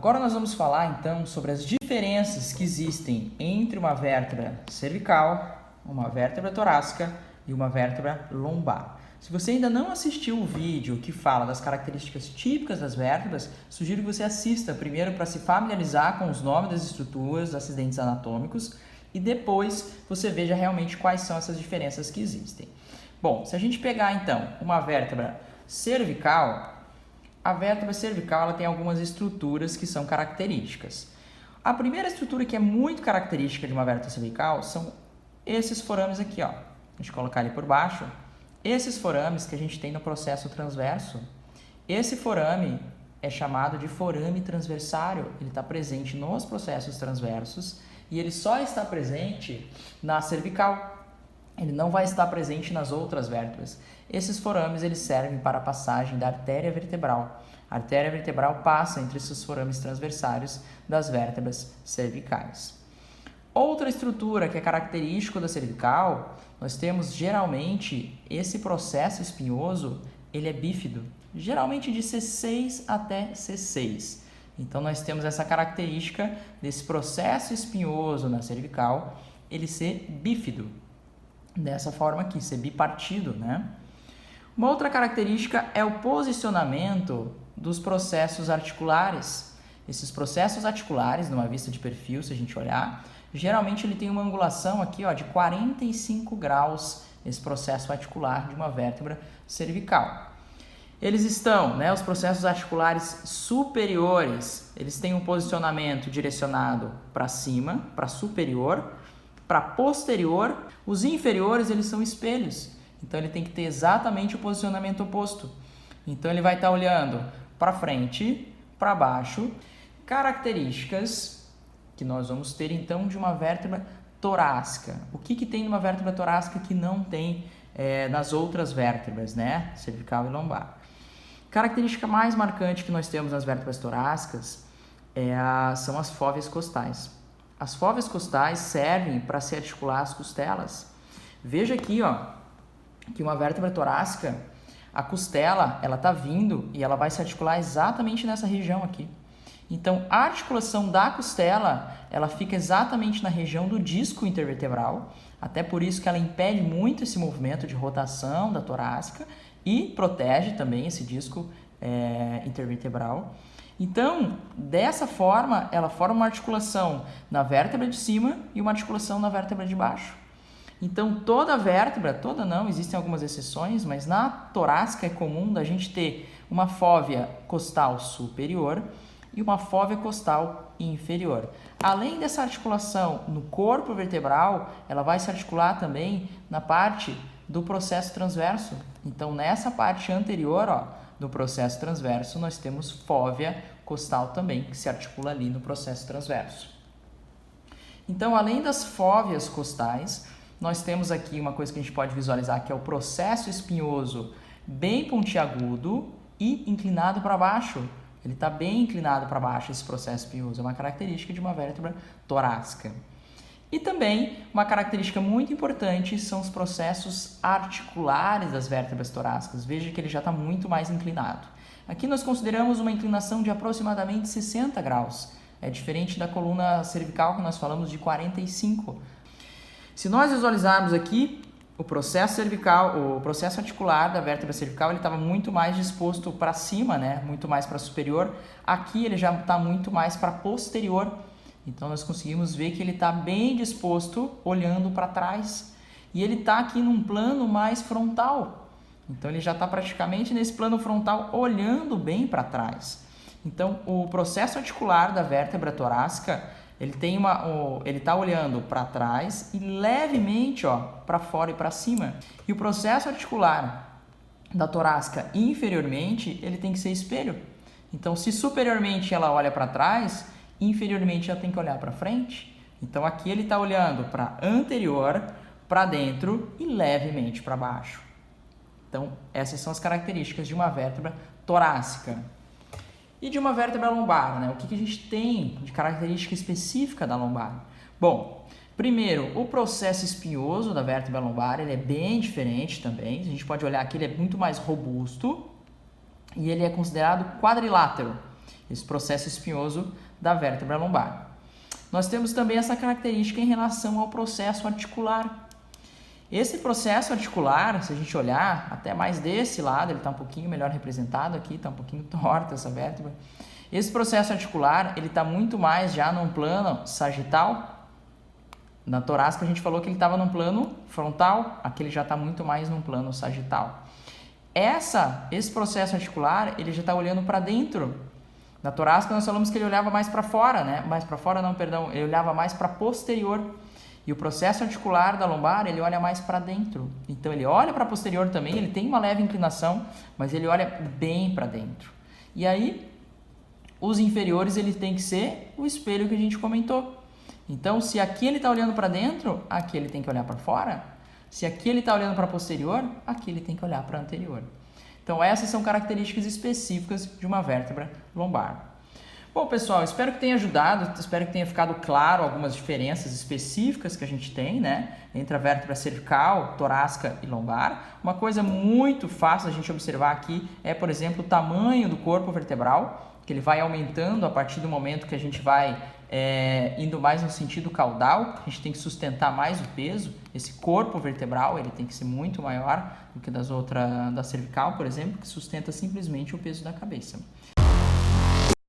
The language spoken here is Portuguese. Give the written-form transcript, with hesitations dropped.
Agora nós vamos falar então sobre as diferenças que existem entre uma vértebra cervical, uma vértebra torácica e uma vértebra lombar. Se você ainda não assistiu o vídeo que fala das características típicas das vértebras, sugiro que você assista primeiro para se familiarizar com os nomes das estruturas, dos acidentes anatômicos, e depois você veja realmente quais são essas diferenças que existem. Bom, se a gente pegar então uma vértebra cervical, a vértebra cervical ela tem algumas estruturas que são características. A primeira estrutura que é muito característica de uma vértebra cervical são esses forames aqui, ó. A gente colocar ele por baixo. Esses forames que a gente tem no processo transverso. Esse forame é chamado de forame transversário. Ele está presente nos processos transversos e ele só está presente na cervical. Ele não vai estar presente nas outras vértebras. Esses forames eles servem para a passagem da artéria vertebral. A artéria vertebral passa entre esses forames transversários das vértebras cervicais. Outra estrutura que é característica da cervical, nós temos geralmente esse processo espinhoso, ele é bífido, geralmente de C6 até C6. Então nós temos essa característica desse processo espinhoso na cervical, ele ser bífido. Dessa forma aqui, ser bipartido, né? Uma outra característica é o posicionamento dos processos articulares. Esses processos articulares, numa vista de perfil, se a gente olhar, geralmente ele tem uma angulação aqui, ó, de 45 graus, esse processo articular de uma vértebra cervical. Eles estão, né, os processos articulares superiores, eles têm um posicionamento direcionado para cima, para superior, para posterior. Os inferiores eles são espelhos, então ele tem que ter exatamente o posicionamento oposto. Então ele vai estar olhando para frente, para baixo. Características que nós vamos ter então de uma vértebra torácica. O que tem numa vértebra torácica que não tem nas outras vértebras, né? Cervical e lombar. Característica mais marcante que nós temos nas vértebras torácicas são as fóveas costais. As fóveas costais servem para se articular as costelas. Veja aqui, ó, que uma vértebra torácica, a costela, ela está vindo e ela vai se articular exatamente nessa região aqui. Então, a articulação da costela, ela fica exatamente na região do disco intervertebral, até por isso que ela impede muito esse movimento de rotação da torácica e protege também esse disco intervertebral. Então, dessa forma, ela forma uma articulação na vértebra de cima e uma articulação na vértebra de baixo. Então, toda vértebra, toda não, existem algumas exceções, mas na torácica é comum da gente ter uma fóvea costal superior e uma fóvea costal inferior. Além dessa articulação no corpo vertebral, ela vai se articular também na parte do processo transverso. Então, nessa parte anterior, ó, do processo transverso, nós temos fóvea costal também, que se articula ali no processo transverso. Então, além das fóveas costais, nós temos aqui uma coisa que a gente pode visualizar, que é o processo espinhoso bem pontiagudo e inclinado para baixo. Ele está bem inclinado para baixo, esse processo espinhoso. É uma característica de uma vértebra torácica. E também, uma característica muito importante são os processos articulares das vértebras torácicas. Veja que ele já está muito mais inclinado. Aqui nós consideramos uma inclinação de aproximadamente 60 graus. É diferente da coluna cervical que nós falamos de 45. Se nós visualizarmos aqui o processo cervical, o processo articular da vértebra cervical, ele estava muito mais disposto para cima, né? Muito mais para superior. Aqui ele já está muito mais para posterior. Então, nós conseguimos ver que ele está bem disposto, olhando para trás. E ele está aqui num plano mais frontal. Então, ele já está praticamente nesse plano frontal, olhando bem para trás. Então, o processo articular da vértebra torácica, ele está olhando para trás e levemente para fora e para cima. E o processo articular da torácica inferiormente, ele tem que ser espelho. Então, se superiormente ela olha para trás, inferiormente ela tem que olhar para frente. Então aqui ele está olhando para anterior, para dentro e levemente para baixo. Então essas são as características de uma vértebra torácica. E de uma vértebra lombar, né? O que a gente tem de característica específica da lombar? Bom, primeiro, o processo espinhoso da vértebra lombar, ele é bem diferente também. A gente pode olhar aqui, ele é muito mais robusto e ele é considerado quadrilátero. esse processo espinhoso da vértebra lombar. Nós temos também essa característica em relação ao processo articular. Esse processo articular, se a gente olhar até mais desse lado, ele está um pouquinho melhor representado aqui, está um pouquinho torta essa vértebra. Esse processo articular, ele está muito mais já num plano sagital. Na torácica a gente falou que ele estava num plano frontal, aqui ele já está muito mais num plano sagital. Esse processo articular, ele já está olhando para dentro. Na torácica nós falamos que ele olhava mais para fora, né? Mais para fora não, perdão, ele olhava mais para posterior. E o processo articular da lombar, ele olha mais para dentro. Então ele olha para posterior também, ele tem uma leve inclinação, mas ele olha bem para dentro. E aí, os inferiores, ele tem que ser o espelho que a gente comentou. Então, se aqui ele está olhando para dentro, aqui ele tem que olhar para fora. Se aqui ele está olhando para posterior, aqui ele tem que olhar para anterior. Então, essas são características específicas de uma vértebra lombar. Bom, pessoal, espero que tenha ajudado, espero que tenha ficado claro algumas diferenças específicas que a gente tem, né, entre a vértebra cervical, torácica e lombar. Uma coisa muito fácil a gente observar aqui é, por exemplo, o tamanho do corpo vertebral, que ele vai aumentando a partir do momento que a gente vai indo mais no sentido caudal. A gente tem que sustentar mais o peso. Esse corpo vertebral, ele tem que ser muito maior do que da cervical, por exemplo, que sustenta simplesmente o peso da cabeça.